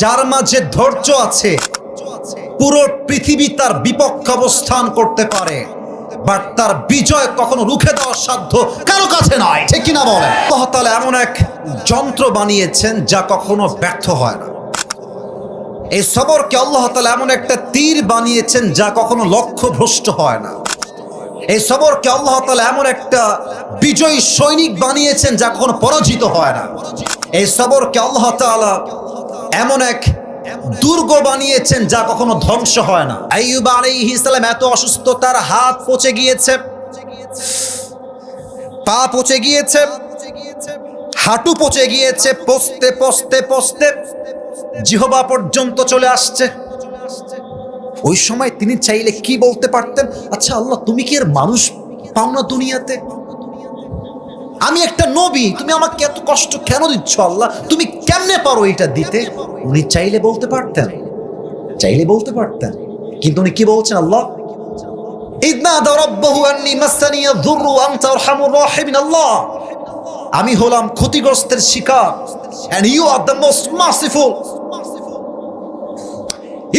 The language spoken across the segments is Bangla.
যার মাঝে ধৈর্য আছে, পুরো পৃথিবী তার বিপক্ষে অবস্থান করতে পারে, বাট তার বিজয় কখনো রুখে দেওয়ার সাধ্য কারো কাছে নয়। ঠিক কিনা বলেন? আল্লাহ তাআলা এমন এক যন্ত্র বানিয়েছেন যা কখনো ব্যর্থ হয় না। এই সবরকে আল্লাহ তাআলা এমন একটা তীর বানিয়েছেন যা কখনো লক্ষ্যভ্রষ্ট হয় না। এই সবরকে আল্লাহ তাআলা এমন একটা বিজয়ী সৈনিক বানিয়েছেন যা কখনো পরাজিত হয় না। এই সবরকে আল্লাহ তাআলা এমন এক দুর্গ বানিয়েছেন যা কখনো ধ্বংস হয় না। আইয়ুব আলাইহিস সালাম এত অসুস্থ, তার হাত পচে গিয়েছে, পা পচে গিয়েছে, হাঁটু পচে গিয়েছে, পচতে পচতে পচতে জিহ্বা পর্যন্ত চলে আসছে। ওই সময় তিনি চাইলে কি বলতে পারতেন? আচ্ছা আল্লাহ, তুমি কি এর মানুষ পাও না দুনিয়াতে? আমি একটা নবী, তুমি আমাকে এত কষ্ট কেন দিচ্ছ আল্লাহ? তুমি কেমনে পারো এটা দিতে? উনি চাইলে বলতে পারতেন, চাইলে বলতে পারতেন, কিন্তু উনি কি বলছেন? আল্লাহ ইদনাদা রাব্বাহু আন্নী মাসানিয়া যুররু ওয়া আনতা আরহামুর রাহিমিন। আল্লাহ, আমি হলাম ক্ষতিগ্রস্তের শিকার, and you are the most merciful,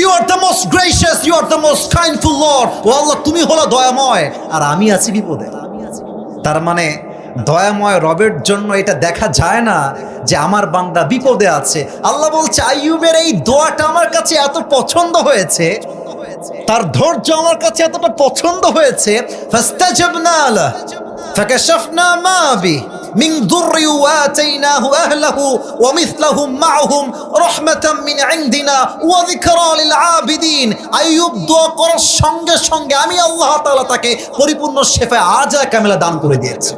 you are the most gracious, you are the most kindful Lord. ও আল্লাহ, তুমি হলো দয়াময় আর আমি আছি বিপদে। তার মানে দয়াময় রবের জন্য এটা দেখা যায় না যে আমার বান্দা বিপদে আছে। আল্লাহ বলছে আইয়ুবের এই দোয়াটা আমার কাছে এত পছন্দ হয়েছে, তার ধৈর্য আমার কাছে এতটা পছন্দ হয়েছে, ফাস্তাজাবনা লাহু ফাকাশাফনা মা বিহি মিন দুররি ওয়া আতাইনাহু আহলাহু ওয়া মিসলাহুম মাআহুম রাহমাতাম মিন ইনদিনা ওয়া যিকরা লিল আবিদিন। আইয়ুব দোয়া করার সঙ্গে সঙ্গে আমি আল্লাহ তাআলা তাকে পরিপূর্ণ শিফা আজা কামিলা দান করে দিয়েছি।